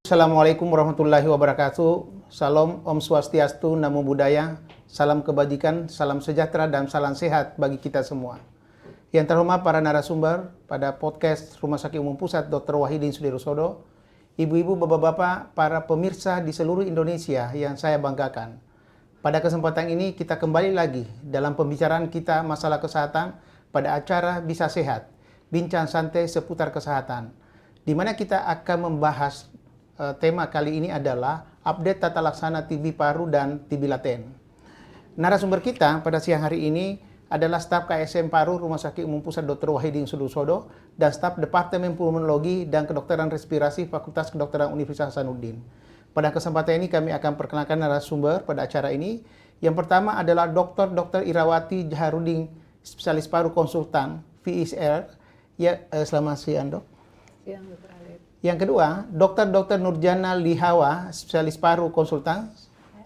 Assalamualaikum warahmatullahi wabarakatuh. Salam, Om Swastiastu, Namo Buddhaya. Salam kebajikan, salam sejahtera, dan salam sehat bagi kita semua. Yang terhormat para narasumber pada podcast Rumah Sakit Umum Pusat Dr. Wahidin Sudirosodo, ibu-ibu, bapak-bapak, para pemirsa di seluruh Indonesia yang saya banggakan. Pada kesempatan ini kita kembali lagi dalam pembicaraan kita masalah kesehatan pada acara Bisa Sehat, bincang santai seputar kesehatan, di mana kita akan membahas tema kali ini adalah update tata laksana TB paru dan TB laten. Narasumber kita pada siang hari ini adalah staf KSM Paru Rumah Sakit Umum Pusat Dr. Wahidin Sudirosodo dan staf Departemen Pulmonologi dan Kedokteran Respirasi Fakultas Kedokteran Universitas Hasanuddin. Pada kesempatan ini kami akan perkenalkan narasumber pada acara ini. Yang pertama adalah Dr. Irawati Jaharudin, spesialis paru konsultan VISR. Ya, selamat siang, Dok. Siang, Dr. Halid. Yang kedua, Dr. Nurjana Lihawa, spesialis paru konsultan.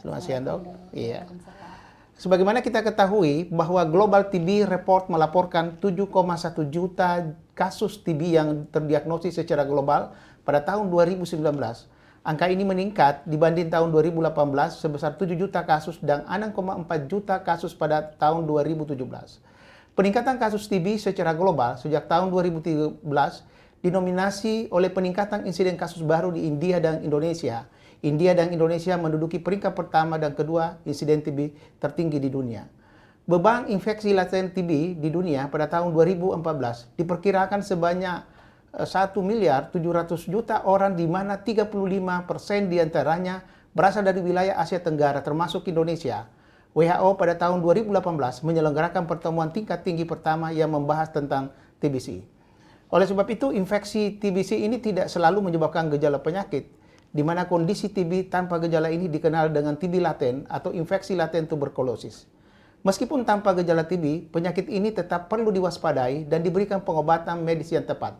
Selamat siang, Dok. Iya. Sebagaimana kita ketahui bahwa Global TB Report melaporkan 7,1 juta kasus TB yang terdiagnosis secara global pada tahun 2019. Angka ini meningkat dibanding tahun 2018 sebesar 7 juta kasus dan 6,4 juta kasus pada tahun 2017. Peningkatan kasus TB secara global sejak tahun 2013 dinominasi oleh peningkatan insiden kasus baru di India dan Indonesia. India dan Indonesia menduduki peringkat pertama dan kedua insiden TB tertinggi di dunia. Beban infeksi laten TB di dunia pada tahun 2014 diperkirakan sebanyak 1.700.000.000 orang, di mana 35% diantaranya berasal dari wilayah Asia Tenggara termasuk Indonesia. WHO pada tahun 2018 menyelenggarakan pertemuan tingkat tinggi pertama yang membahas tentang TBC. Oleh sebab itu, infeksi TBC ini tidak selalu menyebabkan gejala penyakit, di mana kondisi TB tanpa gejala ini dikenal dengan TB laten atau infeksi laten tuberkulosis. Meskipun tanpa gejala TB, penyakit ini tetap perlu diwaspadai dan diberikan pengobatan medis yang tepat.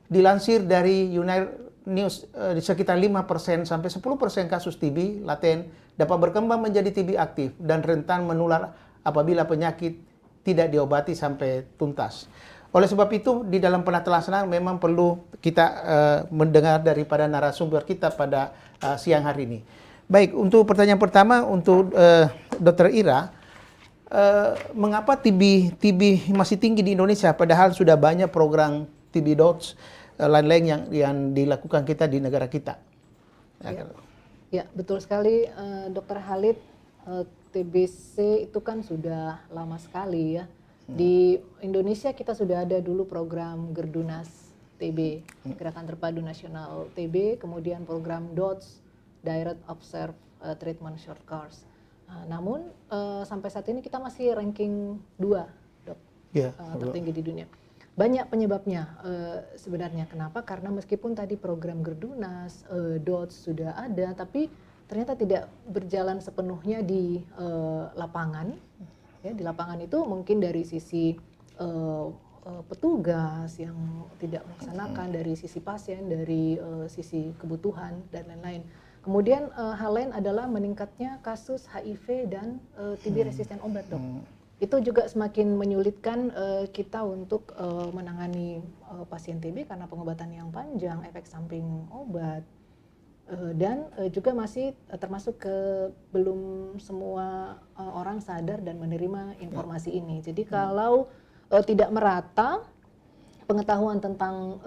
Dilansir dari United News, sekitar 5% sampai 10% kasus TB laten dapat berkembang menjadi TB aktif dan rentan menular apabila penyakit tidak diobati sampai tuntas. Oleh sebab itu, di dalam penata laksanaan memang perlu kita mendengar daripada narasumber kita pada siang hari ini. Baik, untuk pertanyaan pertama untuk Dr. Ira, mengapa TB masih tinggi di Indonesia padahal sudah banyak program TB DOTS lain-lain yang dilakukan kita di negara kita? Ya, betul sekali, Dr. Halid. TBC itu kan sudah lama sekali ya. Di Indonesia kita sudah ada dulu program Gerdunas TB, Gerakan Terpadu Nasional TB, kemudian program DOTS, Direct Observe Treatment Short Course. Namun sampai saat ini kita masih ranking 2, Dok, tertinggi di dunia. Banyak penyebabnya sebenarnya. Kenapa? Karena meskipun tadi program Gerdunas, DOTS sudah ada, tapi ternyata tidak berjalan sepenuhnya di lapangan. Ya, di lapangan itu mungkin dari sisi petugas yang tidak melaksanakan, dari sisi pasien, dari sisi kebutuhan dan lain-lain. Kemudian hal lain adalah meningkatnya kasus HIV dan TB resisten obat, Dok. Itu juga semakin menyulitkan kita untuk menangani pasien TB karena pengobatan yang panjang, efek samping obat. Dan juga masih termasuk belum semua orang sadar dan menerima informasi ini. Jadi kalau tidak merata pengetahuan tentang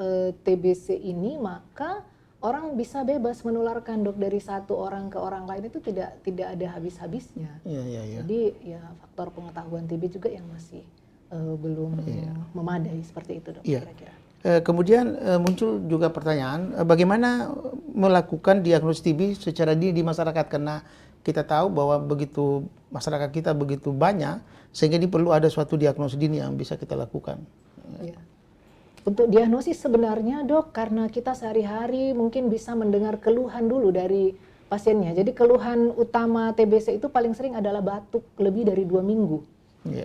TBC ini, maka orang bisa bebas menularkan, Dok, dari satu orang ke orang lain, itu tidak ada habis-habisnya. Jadi ya faktor pengetahuan TB juga yang masih belum memadai seperti itu, Dok, kira-kira. Kemudian muncul juga pertanyaan, bagaimana melakukan diagnosis TB secara dini di masyarakat, karena kita tahu bahwa begitu masyarakat kita begitu banyak sehingga ini perlu ada suatu diagnosis dini yang bisa kita lakukan. Ya. Untuk diagnosis sebenarnya, Dok, karena kita sehari-hari mungkin bisa mendengar keluhan dulu dari pasiennya. Jadi keluhan utama TBC itu paling sering adalah batuk lebih dari 2 minggu.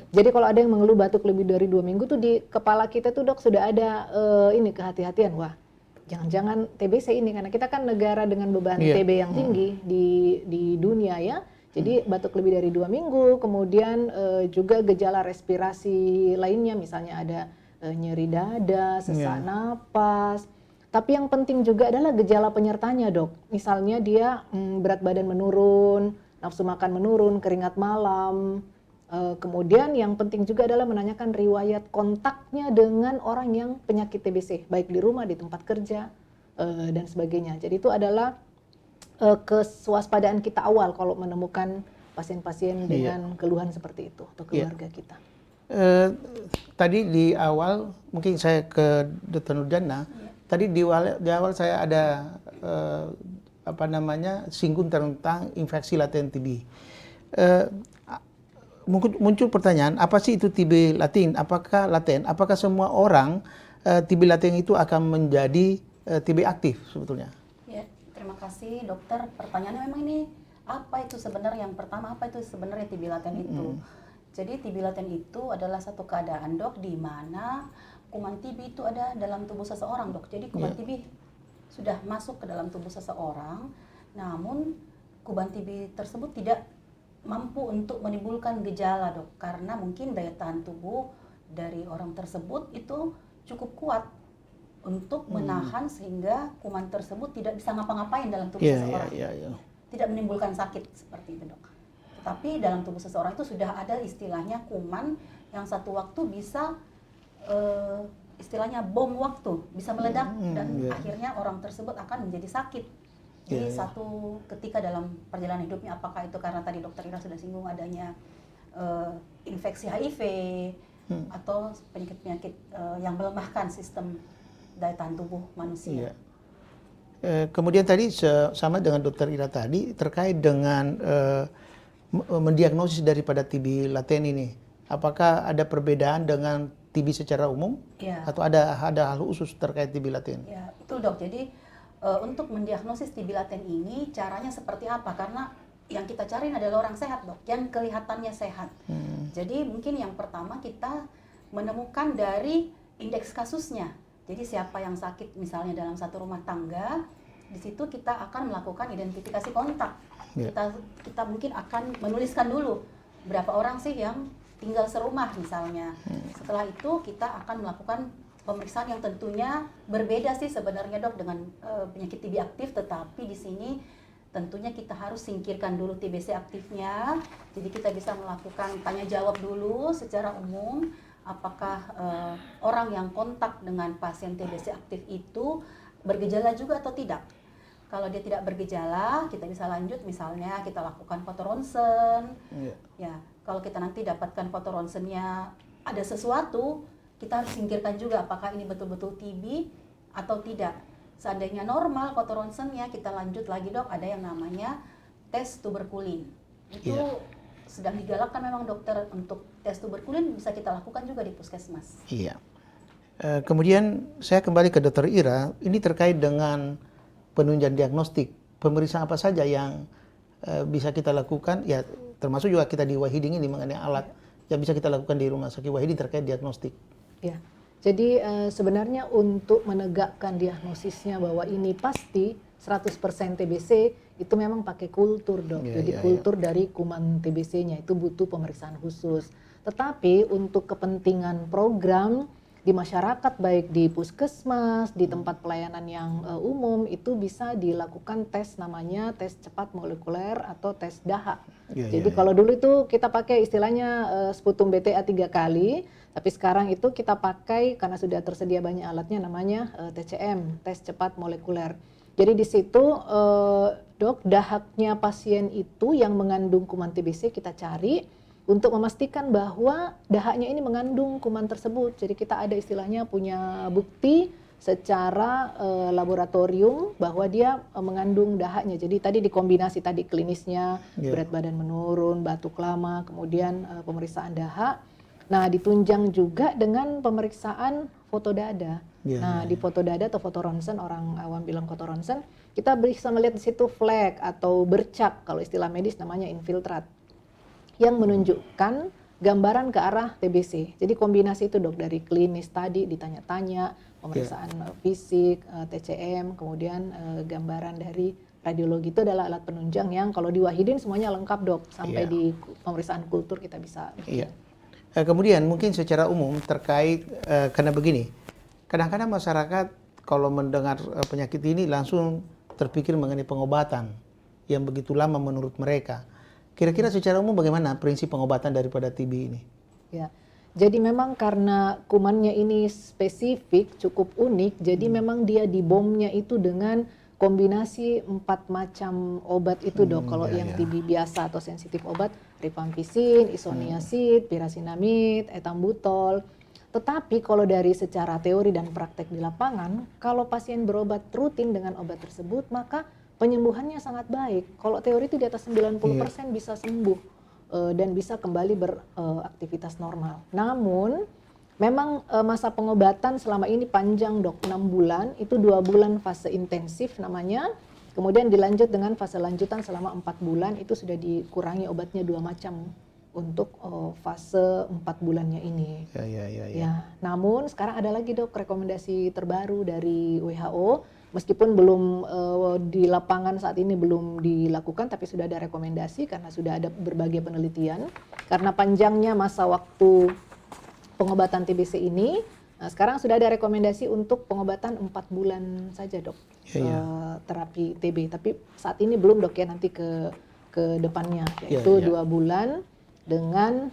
Jadi kalau ada yang mengeluh batuk lebih dari 2 minggu tuh di kepala kita tuh, Dok, sudah ada ini kehati-hatian. Wah, jangan-jangan TBC ini, karena kita kan negara dengan beban TB yang tinggi di dunia ya. Jadi batuk lebih dari 2 minggu, kemudian juga gejala respirasi lainnya, misalnya ada nyeri dada, sesak napas. Tapi yang penting juga adalah gejala penyertanya, Dok. Misalnya dia berat badan menurun, nafsu makan menurun, keringat malam. Kemudian yang penting juga adalah menanyakan riwayat kontaknya dengan orang yang penyakit TBC, baik di rumah, di tempat kerja, dan sebagainya. Jadi itu adalah kewaspadaan kita awal kalau menemukan pasien-pasien dengan keluhan seperti itu atau keluarga kita. Tadi di awal mungkin saya ke Dr. Nurjana. Tadi di awal saya ada singgung tentang infeksi laten TB. Muncul pertanyaan, apa sih itu TB laten? Apakah semua orang TB laten itu akan menjadi TB aktif sebetulnya? Ya, terima kasih dokter. Pertanyaannya memang ini apa itu sebenarnya? Yang pertama, apa itu sebenarnya TB laten itu? Jadi TB laten itu adalah satu keadaan, Dok, di mana kuman TB itu ada dalam tubuh seseorang, Dok. Jadi kuman TB sudah masuk ke dalam tubuh seseorang, namun kuman TB tersebut tidak mampu untuk menimbulkan gejala, Dok, karena mungkin daya tahan tubuh dari orang tersebut itu cukup kuat untuk menahan sehingga kuman tersebut tidak bisa ngapa-ngapain dalam tubuh seseorang. Tidak menimbulkan sakit seperti itu, Dok. Tetapi dalam tubuh seseorang itu sudah ada istilahnya kuman yang satu waktu bisa istilahnya bom waktu, bisa meledak dan akhirnya orang tersebut akan menjadi sakit. Jadi satu ketika dalam perjalanan hidupnya, apakah itu karena tadi dokter Ira sudah singgung adanya infeksi HIV atau penyakit-penyakit yang melemahkan sistem daya tahan tubuh manusia. Kemudian tadi sama dengan dokter Ira tadi terkait dengan mendiagnosis daripada TB laten ini. Apakah ada perbedaan dengan TB secara umum atau ada hal khusus terkait TB laten? Ya, betul, Dok. Jadi untuk mendiagnosis TB laten ini caranya seperti apa? Karena yang kita cari adalah orang sehat, Dok, yang kelihatannya sehat. Jadi mungkin yang pertama kita menemukan dari indeks kasusnya. Jadi siapa yang sakit misalnya dalam satu rumah tangga, di situ kita akan melakukan identifikasi kontak. Kita mungkin akan menuliskan dulu berapa orang sih yang tinggal serumah misalnya. Setelah itu kita akan melakukan pemeriksaan yang tentunya berbeda sih sebenarnya, Dok, dengan penyakit TB aktif, tetapi di sini tentunya kita harus singkirkan dulu TBC aktifnya. Jadi kita bisa melakukan tanya jawab dulu secara umum, apakah orang yang kontak dengan pasien TBC aktif itu bergejala juga atau tidak. Kalau dia tidak bergejala, kita bisa lanjut misalnya kita lakukan foto ronsen. Ya, kalau kita nanti dapatkan foto ronsennya ada sesuatu, kita harus singkirkan juga apakah ini betul-betul TB atau tidak. Seandainya normal foto ronsennya, kita lanjut lagi, Dok, ada yang namanya tes tuberkulin. Itu sedang digalakkan memang dokter untuk tes tuberkulin, bisa kita lakukan juga di puskesmas. Kemudian saya kembali ke dokter Ira, ini terkait dengan penunjang diagnostik. Pemeriksaan apa saja yang bisa kita lakukan, ya termasuk juga kita di Wahidin ini mengenai alat yang bisa kita lakukan di Rumah Sakit Wahidin terkait diagnostik. Ya, jadi sebenarnya untuk menegakkan diagnosisnya bahwa ini pasti 100% TBC itu memang pakai kultur, Dok. Jadi kultur dari kuman TBC-nya itu butuh pemeriksaan khusus. Tetapi untuk kepentingan program di masyarakat, baik di puskesmas, di tempat pelayanan yang umum, itu bisa dilakukan tes namanya tes cepat molekuler atau tes DAHA. Jadi kalau dulu itu kita pakai istilahnya sputum BTA 3 kali, tapi sekarang itu kita pakai karena sudah tersedia banyak alatnya namanya TCM, tes cepat molekuler. Jadi di situ Dok, dahaknya pasien itu yang mengandung kuman TBC kita cari untuk memastikan bahwa dahaknya ini mengandung kuman tersebut. Jadi kita ada istilahnya punya bukti secara laboratorium bahwa dia mengandung dahaknya. Jadi tadi dikombinasi tadi klinisnya, berat badan menurun, batuk lama, kemudian pemeriksaan dahak. Nah, ditunjang juga dengan pemeriksaan foto dada. Di foto dada atau foto ronsen, orang awam bilang foto ronsen, kita bisa melihat di situ flek atau bercak, kalau istilah medis namanya infiltrat, yang menunjukkan gambaran ke arah TBC. Jadi kombinasi itu, Dok, dari klinis tadi ditanya-tanya, pemeriksaan fisik, TCM, kemudian gambaran dari radiologi. Itu adalah alat penunjang yang kalau di Wahidin semuanya lengkap, Dok, sampai di pemeriksaan kultur kita bisa. Kemudian mungkin secara umum terkait karena begini, kadang-kadang masyarakat kalau mendengar penyakit ini langsung terpikir mengenai pengobatan yang begitu lama menurut mereka. Kira-kira secara umum bagaimana prinsip pengobatan daripada TB ini? Ya, jadi memang karena kumannya ini spesifik, cukup unik, jadi memang dia dibomnya itu dengan kombinasi 4 macam obat itu dok. Kalau yang TB biasa atau sensitif obat, rifampicin, isoniazid, pirasinamid, etambutol. Tetapi kalau dari secara teori dan praktek di lapangan, kalau pasien berobat rutin dengan obat tersebut, maka penyembuhannya sangat baik. Kalau teori itu di atas 90% bisa sembuh dan bisa kembali beraktivitas normal. Namun memang masa pengobatan selama ini panjang dok, 6 bulan, itu 2 bulan fase intensif namanya. Kemudian dilanjut dengan fase lanjutan selama 4 bulan, itu sudah dikurangi obatnya 2 macam untuk fase 4 bulannya ini. Ya, namun sekarang ada lagi dok rekomendasi terbaru dari WHO, meskipun belum di lapangan saat ini belum dilakukan, tapi sudah ada rekomendasi karena sudah ada berbagai penelitian. Karena panjangnya masa waktu pengobatan TBC ini, nah sekarang sudah ada rekomendasi untuk pengobatan 4 bulan saja dok, terapi TB. Tapi saat ini belum dok ya, nanti ke depannya, yaitu 2 bulan dengan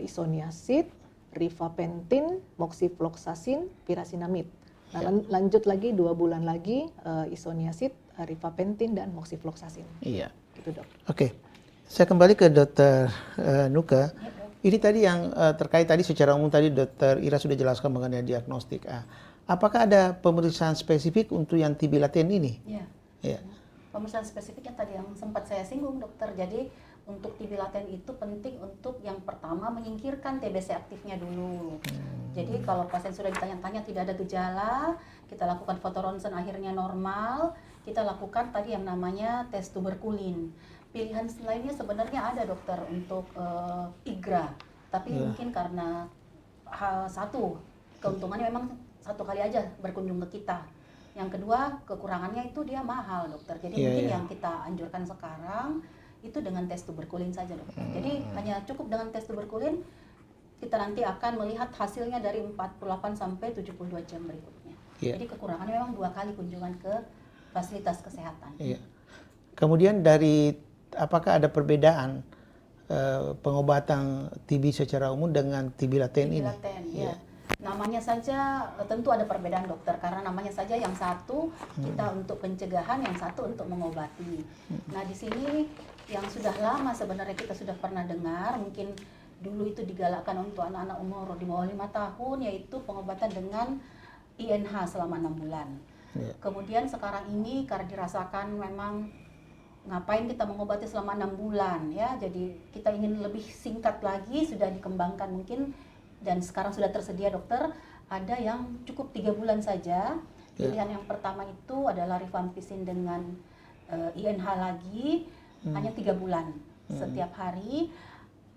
isoniazid, rifapentin, moxifloxacin, pirasinamid. Nah, lanjut lagi 2 bulan lagi isoniazid, rifapentin dan moxifloxacin. Iya. Gitu dok. Oke. Saya kembali ke Dr. Nuka. Ini tadi yang terkait tadi secara umum tadi Dr. Ira sudah jelaskan mengenai diagnostik. Apakah ada pemeriksaan spesifik untuk yang TB laten ini? Iya. Iya. Pemeriksaan spesifik yang tadi yang sempat saya singgung dokter. Jadi untuk TB laten itu penting untuk yang pertama menyingkirkan TBC aktifnya dulu. Jadi kalau pasien sudah ditanya-tanya tidak ada gejala, kita lakukan foto ronsen akhirnya normal, kita lakukan tadi yang namanya tes tuberkulin. Pilihan lainnya sebenarnya ada dokter untuk IGRA, tapi mungkin karena satu keuntungannya memang 1 kali aja berkunjung ke kita. Yang kedua kekurangannya itu dia mahal dokter. Jadi mungkin yang kita anjurkan sekarang itu dengan tes tuberkulin saja dokter. Jadi hanya cukup dengan tes tuberkulin, kita nanti akan melihat hasilnya dari 48 sampai 72 jam berikutnya. Jadi kekurangannya memang 2 kali kunjungan ke fasilitas kesehatan. Kemudian apakah ada perbedaan pengobatan TB secara umum dengan TB laten ini? Laten, ya. Namanya saja tentu ada perbedaan dokter, karena namanya saja yang satu kita untuk pencegahan, yang satu untuk mengobati. Nah di sini yang sudah lama sebenarnya kita sudah pernah dengar, mungkin dulu itu digalakkan untuk anak-anak umur di bawah 5 tahun, yaitu pengobatan dengan INH selama 6 bulan. Kemudian sekarang ini karena dirasakan memang ngapain kita mengobati selama 6 bulan ya, jadi kita ingin lebih singkat lagi, sudah dikembangkan mungkin dan sekarang sudah tersedia dokter, ada yang cukup 3 bulan saja. Pilihan yang pertama itu adalah rifampicin dengan INH lagi, hanya 3 bulan setiap hari.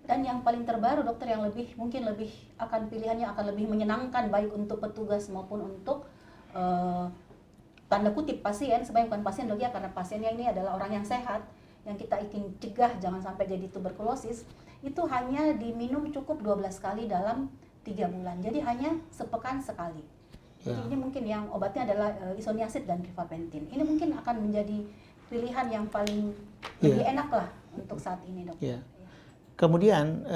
Dan yang paling terbaru dokter yang mungkin lebih akan pilihannya akan lebih menyenangkan baik untuk petugas maupun untuk tanda kutip pasien, sebenarnya bukan pasien dok ya, karena pasiennya ini adalah orang yang sehat yang kita ingin cegah jangan sampai jadi tuberkulosis, itu hanya diminum cukup 12 kali dalam 3 bulan. Jadi hanya sepekan sekali. Jadi ini mungkin yang obatnya adalah isoniazid dan rifapentin. Ini mungkin akan menjadi pilihan yang paling lebih enak lah untuk saat ini dok. Kemudian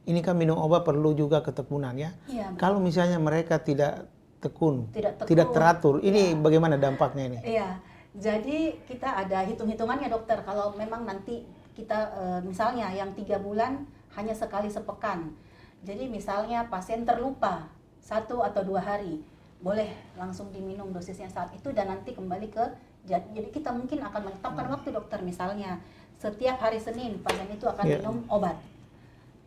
ini kan minum obat perlu juga ketekunan ya. Kalau misalnya mereka tidak tekun, tidak teratur, ini bagaimana dampaknya ini? Iya, jadi kita ada hitung-hitungannya dokter. Kalau memang nanti kita misalnya yang 3 bulan hanya sekali sepekan. Jadi misalnya pasien terlupa 1 atau 2 hari, boleh langsung diminum dosisnya saat itu dan nanti kembali ke. Jadi kita mungkin akan menetapkan waktu dokter, misalnya setiap hari Senin pasien itu akan minum obat.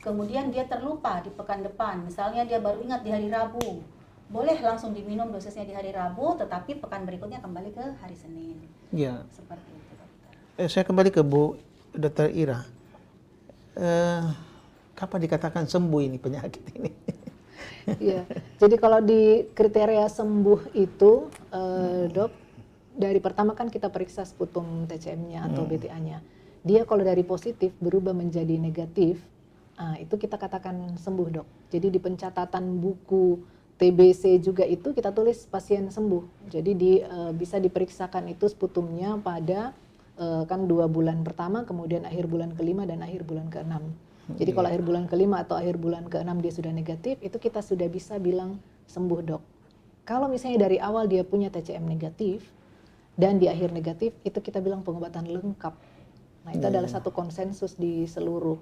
Kemudian dia terlupa di pekan depan, misalnya dia baru ingat di hari Rabu, boleh langsung diminum dosisnya di hari Rabu, tetapi pekan berikutnya kembali ke hari Senin. Seperti itu dokter. Saya kembali ke Bu Dr. Ira. Kapan dikatakan sembuh ini penyakit ini? Iya, jadi kalau di kriteria sembuh itu dok, dari pertama kan kita periksa sputum TCM-nya atau BTA-nya. Dia kalau dari positif berubah menjadi negatif, itu kita katakan sembuh dok. Jadi di pencatatan buku TBC juga itu kita tulis pasien sembuh. Jadi bisa diperiksakan itu sputumnya pada kan 2 bulan pertama, kemudian akhir bulan ke-5 dan akhir bulan ke-6. Jadi kalau akhir bulan ke-5 atau akhir bulan ke-6 dia sudah negatif, itu kita sudah bisa bilang sembuh, Dok. Kalau misalnya dari awal dia punya TCM negatif dan di akhir negatif, itu kita bilang pengobatan lengkap. Nah, itu adalah satu konsensus di seluruh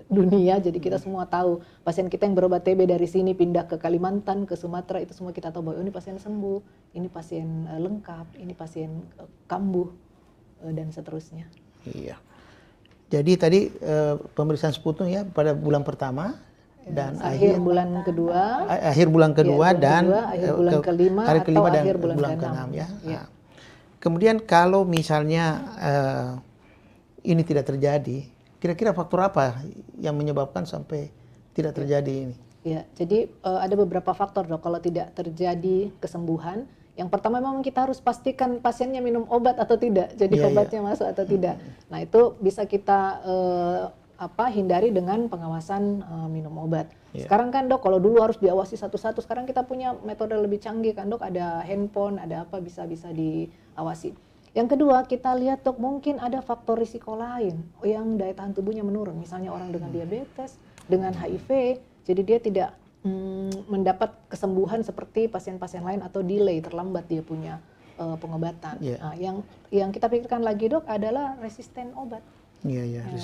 dunia. Jadi kita semua tahu pasien kita yang berobat TB dari sini pindah ke Kalimantan, ke Sumatera, itu semua kita tahu bahwa ini pasien sembuh, ini pasien lengkap, ini pasien kambuh dan seterusnya. Iya. Jadi tadi pemeriksaan sputum ya pada bulan pertama dan akhir bulan kedua, akhir bulan kedua dan akhir bulan kelima hari atau kelima dan akhir bulan ke-6 ya. Ya. Nah, kemudian kalau misalnya ini tidak terjadi, kira-kira faktor apa yang menyebabkan sampai tidak terjadi ini? Ya, jadi ada beberapa faktor, Dok, kalau tidak terjadi kesembuhan. Yang pertama memang kita harus pastikan pasiennya minum obat atau tidak, jadi obatnya masuk atau tidak. Nah, itu bisa kita hindari dengan pengawasan minum obat. Sekarang kan, Dok, kalau dulu harus diawasi satu-satu, sekarang kita punya metode lebih canggih kan, Dok, ada handphone, ada apa, bisa diawasi. Yang kedua, kita lihat, Dok, mungkin ada faktor risiko lain yang daya tahan tubuhnya menurun, misalnya orang dengan diabetes, dengan HIV, jadi dia tidak mendapat kesembuhan seperti pasien-pasien lain atau delay, terlambat dia punya pengobatan. Nah, yang kita pikirkan lagi, Dok, adalah resisten obat.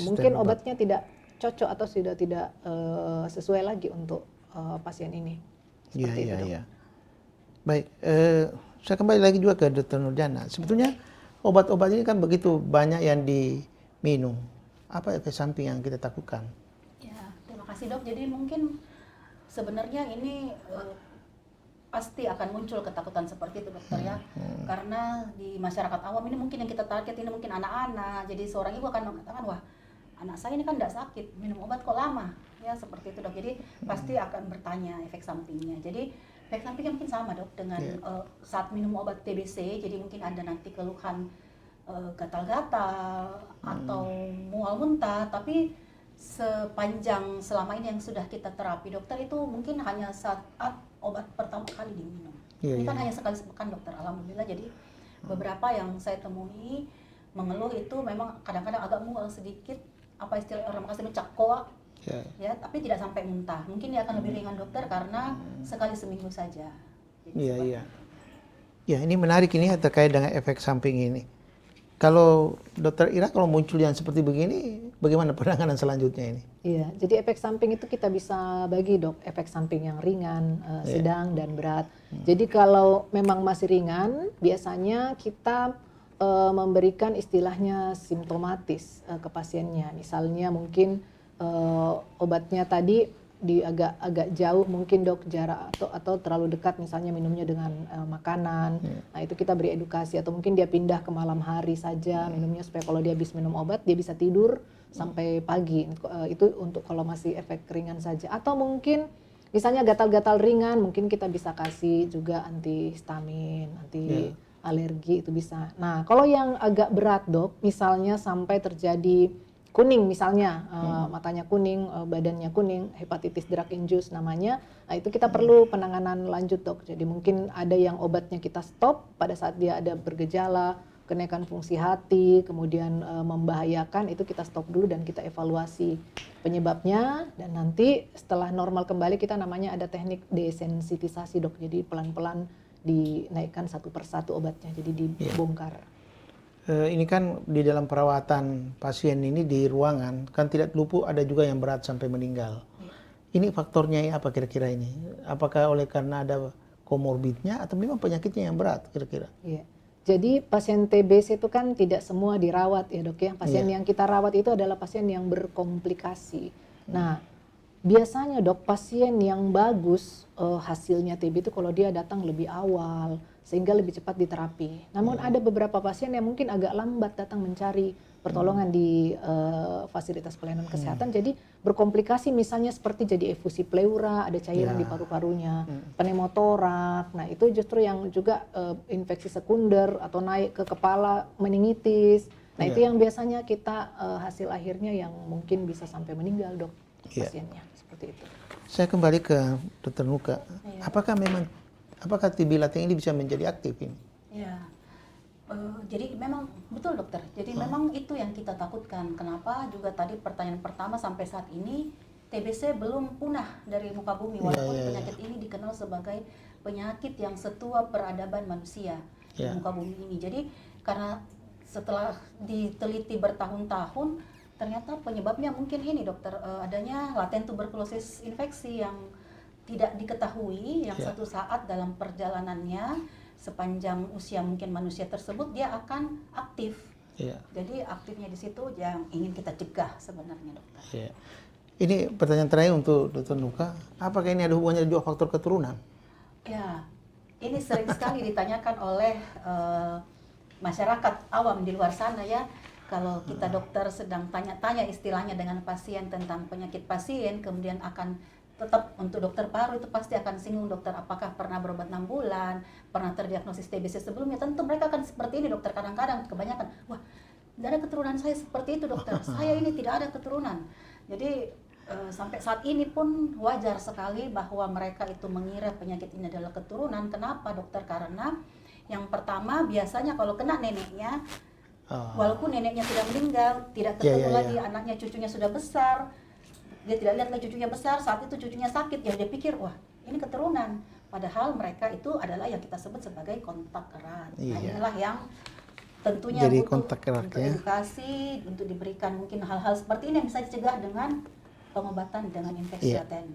Mungkin obatnya tidak cocok atau sudah tidak sesuai lagi untuk pasien ini. Seperti itu, Dok. Baik, saya kembali lagi juga ke Dr. Nurjana. Sebetulnya obat-obat ini kan begitu banyak yang diminum. Apa efek samping yang kita takutkan? Ya, terima kasih, Dok. Jadi mungkin sebenarnya ini pasti akan muncul ketakutan seperti itu, dokter ya. Karena di masyarakat awam ini mungkin yang kita target ini mungkin anak-anak. Jadi seorang ibu akan mengatakan, wah, anak saya ini kan tidak sakit, minum obat kok lama. Ya, seperti itu, Dok. Jadi pasti akan bertanya efek sampingnya. Jadi efek sampingnya mungkin sama, Dok, dengan saat minum obat TBC. Jadi mungkin ada nanti keluhan gatal-gatal atau mual muntah, tapi sepanjang selama ini yang sudah kita terapi, dokter, itu mungkin hanya saat obat pertama kali diminum. Ini kan hanya sekali sepekan, dokter, alhamdulillah. Jadi beberapa yang saya temui mengeluh itu memang kadang-kadang agak mual sedikit, apa istilah orang Makassar itu cakkoa, ya, tapi tidak sampai muntah. Mungkin dia akan lebih ringan, dokter, karena sekali seminggu saja. Ya, ini menarik ini terkait dengan efek samping ini. Kalau Dokter Ira, kalau muncul yang seperti begini, bagaimana penanganan selanjutnya ini? Iya, jadi efek samping itu kita bisa bagi, Dok, efek samping yang ringan, sedang, dan berat. Jadi kalau memang masih ringan, biasanya kita memberikan istilahnya simptomatis ke pasiennya. Misalnya mungkin obatnya tadi agak jauh mungkin, Dok, jarak atau terlalu dekat, misalnya minumnya dengan makanan. Nah, itu kita beri edukasi, atau mungkin dia pindah ke malam hari saja minumnya, supaya kalau dia habis minum obat dia bisa tidur sampai pagi. Itu untuk kalau masih efek ringan saja. Atau mungkin misalnya gatal-gatal ringan, mungkin kita bisa kasih juga antihistamin, anti alergi, itu bisa. Nah, kalau yang agak berat, Dok, misalnya sampai terjadi kuning misalnya, matanya kuning, badannya kuning, hepatitis drug induced namanya. Nah, itu kita perlu penanganan lanjut, Dok. Jadi mungkin ada yang obatnya kita stop pada saat dia ada bergejala kenaikan fungsi hati, kemudian membahayakan, itu kita stop dulu dan kita evaluasi penyebabnya, dan nanti setelah normal kembali kita namanya ada teknik desensitisasi, Dok. Jadi pelan-pelan dinaikkan satu persatu obatnya, jadi dibongkar. Ini kan di dalam perawatan pasien ini di ruangan, kan tidak luput ada juga yang berat sampai meninggal. Ini faktornya apa kira-kira ini? Apakah oleh karena ada komorbidnya atau memang penyakitnya yang berat kira-kira? Iya. Jadi pasien TBC itu kan tidak semua dirawat, ya, Dok, ya. Pasien yang kita rawat itu adalah pasien yang berkomplikasi. Nah, biasanya, Dok, pasien yang bagus hasilnya TB itu kalau dia datang lebih awal, sehingga lebih cepat diterapi. Namun ada beberapa pasien yang mungkin agak lambat datang mencari pertolongan di fasilitas pelayanan kesehatan, jadi berkomplikasi, misalnya seperti jadi efusi pleura, ada cairan di paru-parunya, pneumotorak. Nah, itu justru yang juga infeksi sekunder atau naik ke kepala, meningitis. Nah, itu yang biasanya kita hasil akhirnya yang mungkin bisa sampai meninggal, Dok, pasiennya. Seperti itu. Saya kembali ke Dr. Nuka. apakah TB laten ini bisa menjadi aktif ini? Ya, jadi memang betul dokter. Jadi memang itu yang kita takutkan. Kenapa? Juga tadi pertanyaan pertama, sampai saat ini TBC belum punah dari muka bumi, walaupun penyakit ini dikenal sebagai penyakit yang setua peradaban manusia di muka bumi ini. Jadi karena setelah diteliti bertahun-tahun, ternyata penyebabnya mungkin ini dokter, adanya laten tuberkulosis infeksi yang tidak diketahui, yang satu saat dalam perjalanannya sepanjang usia mungkin manusia tersebut dia akan aktif. Jadi aktifnya di situ yang ingin kita cegah sebenarnya dokter. Ini pertanyaan terakhir untuk Dr. Nuka, apakah ini ada hubungannya juga faktor keturunan? Ya, ini sering sekali ditanyakan oleh masyarakat awam di luar sana ya. Kalau kita dokter sedang tanya-tanya istilahnya dengan pasien tentang penyakit pasien, kemudian akan tetap untuk dokter paru itu pasti akan singgung, dokter apakah pernah berobat 6 bulan, pernah terdiagnosis TBC sebelumnya. Tentu mereka akan seperti ini dokter, kadang-kadang kebanyakan, wah tidak ada keturunan saya seperti itu dokter, saya ini tidak ada keturunan. Jadi sampai saat ini pun wajar sekali bahwa mereka itu mengira penyakit ini adalah keturunan. Kenapa dokter? Karena yang pertama biasanya kalau kena neneknya, walaupun neneknya sudah meninggal, tidak ketemu lagi anaknya, cucunya sudah besar, dia tidak lihat lagi cucunya besar, saat itu cucunya sakit, ya dia pikir wah ini keturunan. Padahal mereka itu adalah yang kita sebut sebagai kontak erat. Nah, inilah yang tentunya jadi butuh kontak erat, untuk edukasi, untuk diberikan mungkin hal-hal seperti ini yang bisa dicegah dengan pengobatan dengan infeksi laten.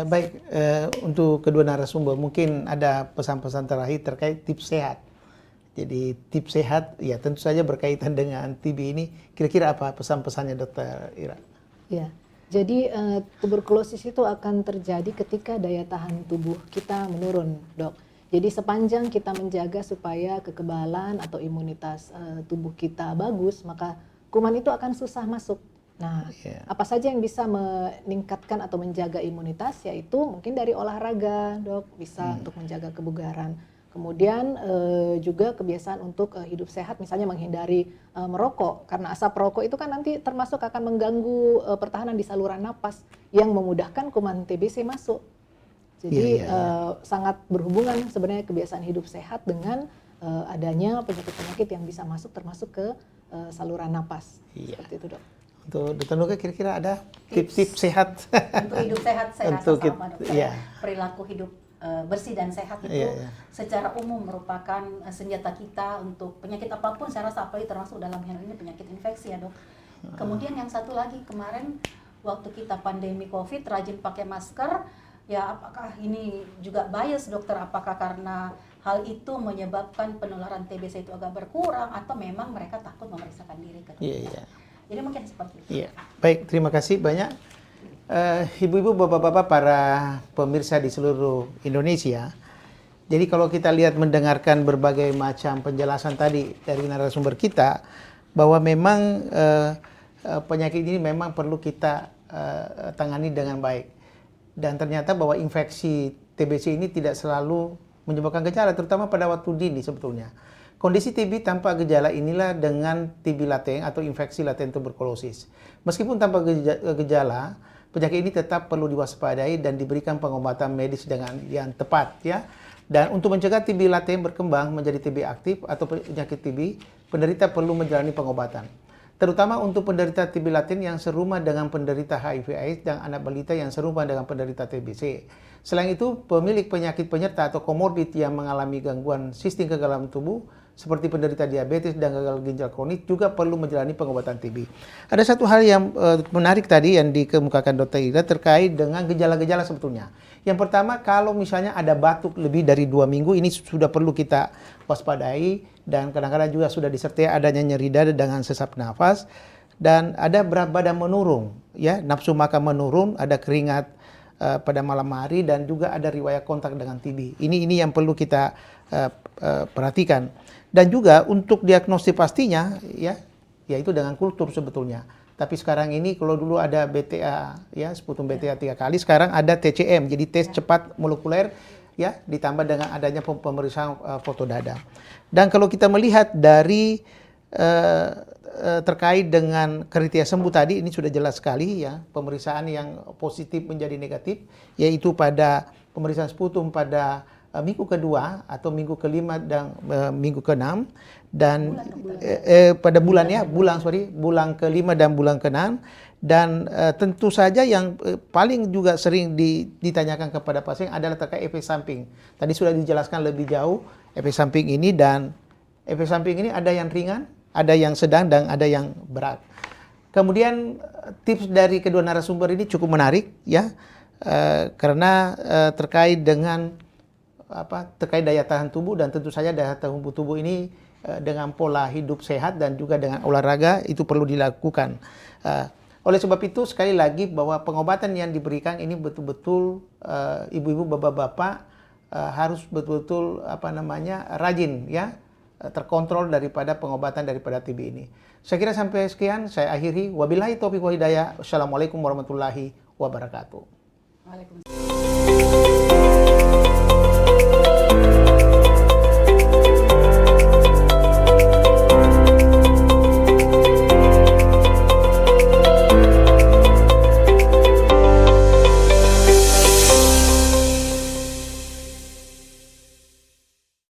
Baik, untuk kedua narasumber mungkin ada pesan-pesan terakhir terkait tips sehat. Jadi tips sehat ya tentu saja berkaitan dengan TB ini. Kira-kira apa pesan-pesannya Dokter Ira? Ya, jadi tuberkulosis itu akan terjadi ketika daya tahan tubuh kita menurun, dok. Jadi sepanjang kita menjaga supaya kekebalan atau imunitas tubuh kita bagus, maka kuman itu akan susah masuk. Nah, apa saja yang bisa meningkatkan atau menjaga imunitas, yaitu mungkin dari olahraga, dok, bisa untuk menjaga kebugaran. Kemudian juga kebiasaan untuk hidup sehat, misalnya menghindari merokok, karena asap rokok itu kan nanti termasuk akan mengganggu pertahanan di saluran napas yang memudahkan kuman TBC masuk. Jadi sangat berhubungan sebenarnya kebiasaan hidup sehat dengan adanya penyakit-penyakit yang bisa masuk termasuk ke saluran napas. Seperti itu, dok. Untuk Dr. Nuka kira-kira ada tips-tips sehat? Untuk hidup sehat saya rasa sama dokter. Perilaku hidup bersih dan sehat itu secara umum merupakan senjata kita untuk penyakit apapun, saya rasa, apalagi termasuk dalam hal ini penyakit infeksi ya dok. Kemudian yang satu lagi, kemarin waktu kita pandemi COVID rajin pakai masker, ya apakah ini juga bias dokter? Apakah karena hal itu menyebabkan penularan TBC itu agak berkurang atau memang mereka takut memeriksakan diri ke dokter? Jadi mungkin seperti itu. Baik, terima kasih banyak. Ibu-ibu, bapak-bapak, para pemirsa di seluruh Indonesia. Jadi kalau kita lihat mendengarkan berbagai macam penjelasan tadi dari narasumber kita, bahwa memang penyakit ini memang perlu kita tangani dengan baik. Dan ternyata bahwa infeksi TBC ini tidak selalu menyebabkan gejala, terutama pada waktu dini sebetulnya. Kondisi TB tanpa gejala inilah dengan TB laten atau infeksi laten tuberkulosis. Meskipun tanpa gejala, penyakit ini tetap perlu diwaspadai dan diberikan pengobatan medis dengan yang tepat ya. Dan untuk mencegah TB laten berkembang menjadi TB aktif atau penyakit TB, penderita perlu menjalani pengobatan. Terutama untuk penderita TB laten yang serumah dengan penderita HIV/AIDS dan anak balita yang serumah dengan penderita TBC. Selain itu, pemilik penyakit penyerta atau komorbid yang mengalami gangguan sistem kekebalan tubuh seperti penderita diabetes dan gagal ginjal kronik juga perlu menjalani pengobatan TB. Ada satu hal yang menarik tadi yang dikemukakan Dr. Ira terkait dengan gejala-gejala sebetulnya. Yang pertama, kalau misalnya ada batuk lebih dari 2 minggu, ini sudah perlu kita waspadai, dan kadang-kadang juga sudah disertai adanya nyeri dada dengan sesak nafas, dan ada berat badan menurun, ya, nafsu makan menurun, ada keringat pada malam hari, dan juga ada riwayat kontak dengan TB. Ini yang perlu kita perhatikan. Dan juga untuk diagnosis pastinya ya, yaitu dengan kultur sebetulnya. Tapi sekarang ini kalau dulu ada BTA ya, sputum BTA 3 kali, sekarang ada TCM, jadi tes cepat molekuler ya, ditambah dengan adanya pemeriksaan foto dada. Dan kalau kita melihat dari terkait dengan kriteria sembuh tadi, ini sudah jelas sekali ya, pemeriksaan yang positif menjadi negatif, yaitu pada pemeriksaan sputum pada minggu kedua atau minggu kelima dan minggu keenam, dan pada bulan kelima dan bulan keenam. Dan tentu saja yang paling juga sering ditanyakan kepada pasien adalah terkait efek samping. Tadi sudah dijelaskan lebih jauh efek samping ini, dan efek samping ini ada yang ringan, ada yang sedang, dan ada yang berat. Kemudian tips dari kedua narasumber ini cukup menarik ya, karena terkait dengan terkait daya tahan tubuh, dan tentu saja daya tahan tubuh ini dengan pola hidup sehat dan juga dengan olahraga itu perlu dilakukan. Oleh sebab itu sekali lagi bahwa pengobatan yang diberikan ini betul-betul ibu-ibu, bapak-bapak harus betul-betul rajin ya, terkontrol daripada pengobatan daripada TB ini. Saya kira sampai sekian saya akhiri. Wabillahi taufiq wal hidayah. Wassalamualaikum warahmatullahi wabarakatuh. Waalaikumsalam.